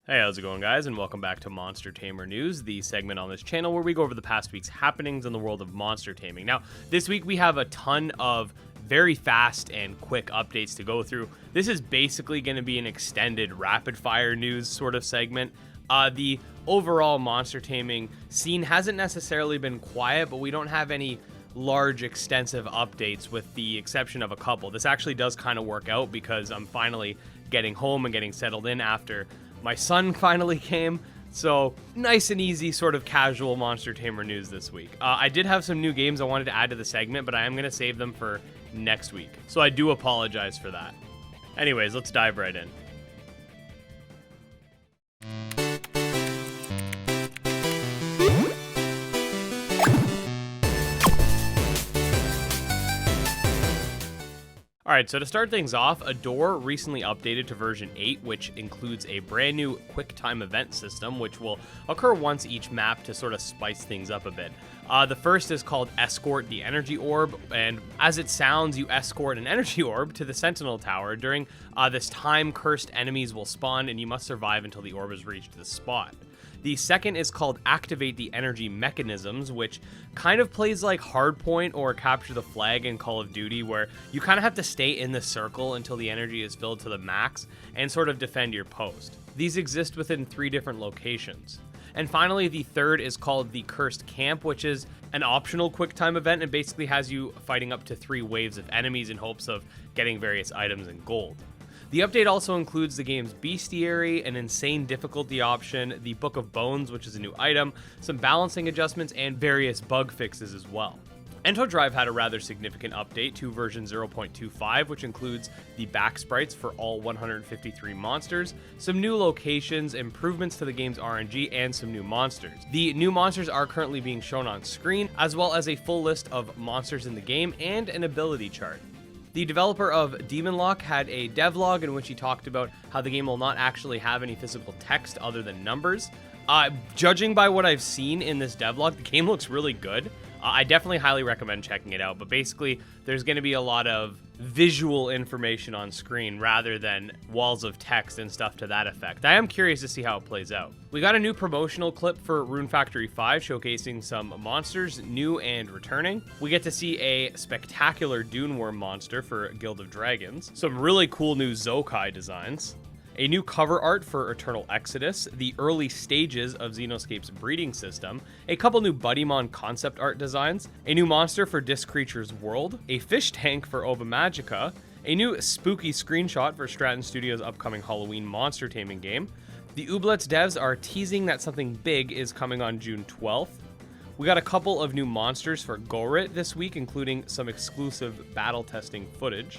Hey, how's it going, guys, and welcome back to Monster Tamer News, the segment on this channel where we go over the past week's happenings in the world of monster taming. Now, this week we have a ton of very fast and quick updates to go through. This is basically going to be an extended rapid-fire news sort of segment. The overall monster taming scene hasn't necessarily been quiet, but we don't have any large, extensive updates with the exception of a couple. This actually does kind of work out because I'm finally getting home and getting settled in after my son finally came, so nice and easy sort of casual Monster Tamer news this week. I did have some new games I wanted to add to the segment, but I am going to save them for next week, so I do apologize for that. Anyways, let's dive right in. Alright, so to start things off, Adore recently updated to version 8, which includes a brand new quick-time event system, which will occur once each map to sort of spice things up a bit. The first is called Escort the Energy Orb, and as it sounds, you escort an energy orb to the Sentinel Tower. During this time, cursed enemies will spawn, and you must survive until the orb has reached the spot. The second is called Activate the Energy Mechanisms, which kind of plays like Hardpoint or Capture the Flag in Call of Duty, where you kind of have to stay in the circle until the energy is filled to the max and sort of defend your post. These exist within 3 different locations. And finally, the third is called the Cursed Camp, which is an optional quick-time event and basically has you fighting up to 3 waves of enemies in hopes of getting various items and gold. The update also includes the game's Bestiary, an insane difficulty option, the Book of Bones, which is a new item, some balancing adjustments, and various bug fixes as well. Entodrive had a rather significant update to version 0.25, which includes the back sprites for all 153 monsters, some new locations, improvements to the game's RNG, and some new monsters. The new monsters are currently being shown on screen, as well as a full list of monsters in the game and an ability chart. The developer of Demonlocke had a devlog in which he talked about how the game will not actually have any physical text other than numbers. Judging by what I've seen in this devlog, the game looks really good. I definitely highly recommend checking it out, but basically there's going to be a lot of visual information on screen rather than walls of text and stuff to that effect. I am curious to see how it plays out. We got a new promotional clip for Rune Factory 5 showcasing some monsters, new and returning. We get to see a spectacular Dune Worm monster for Guild of Dragons, some really cool new Zokai designs, a new cover art for Eternal Exodus, the early stages of Xenoscape's breeding system, a couple new Buddymon concept art designs, a new monster for Disc Creature's World, a fish tank for Ova Magica, a new spooky screenshot for Stratton Studios' upcoming Halloween monster taming game. The Ooblets devs are teasing that something big is coming on June 12th. We got a couple of new monsters for Gorit this week, including some exclusive battle testing footage.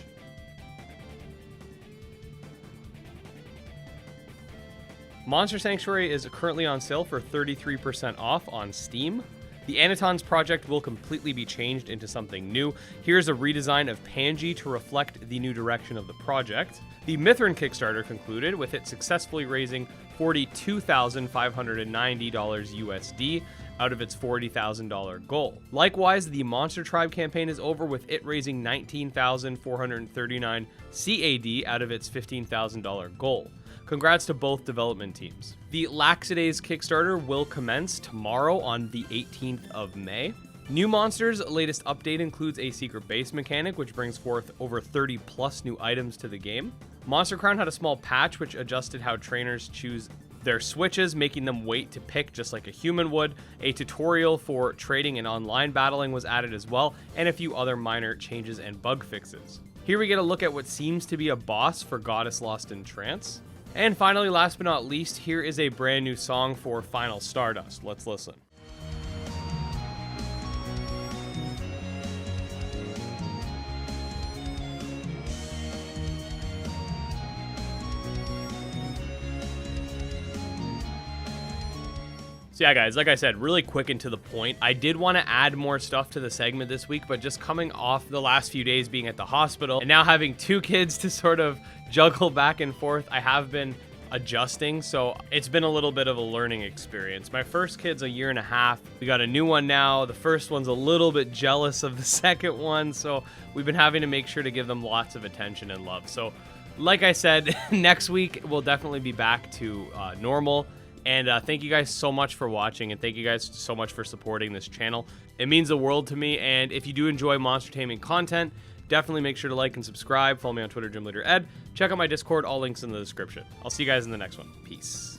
Monster Sanctuary is currently on sale for 33% off on Steam. The Anatoms Project will completely be changed into something new. Here's a redesign of Panji to reflect the new direction of the project. The Mythren Kickstarter concluded, with it successfully raising $42,590 USD out of its $40,000 goal. Likewise, the Monster Tribe campaign is over, with it raising $19,439 CAD out of its $15,000 goal. Congrats to both development teams. The Laxidaze Kickstarter will commence tomorrow on the 18th of May. Nuumonsters' latest update includes a secret base mechanic, which brings forth over 30 plus new items to the game. Monster Crown had a small patch which adjusted how trainers choose their switches, making them wait to pick just like a human would. A tutorial for trading and online battling was added as well, and a few other minor changes and bug fixes. Here we get a look at what seems to be a boss for Goddess Lost in Trance. And finally, last but not least, here is a brand new song for Final Stardust. Let's listen. So yeah, guys, like I said, really quick and to the point. I did want to add more stuff to the segment this week, but just coming off the last few days being at the hospital and now having 2 kids to sort of juggle back and forth, I have been adjusting, so it's been a little bit of a learning experience. My first kid's a 1.5 years. We got a new one now. The first one's a little bit jealous of the second one, so we've been having to make sure to give them lots of attention and love. So like I said, next week we'll definitely be back to normal. And thank you guys so much for watching, and thank you guys so much for supporting this channel. It means the world to me, and if you do enjoy monster taming content, definitely make sure to like and subscribe. Follow me on Twitter, GymLeaderEd. Check out my Discord, all links in the description. I'll see you guys in the next one. Peace.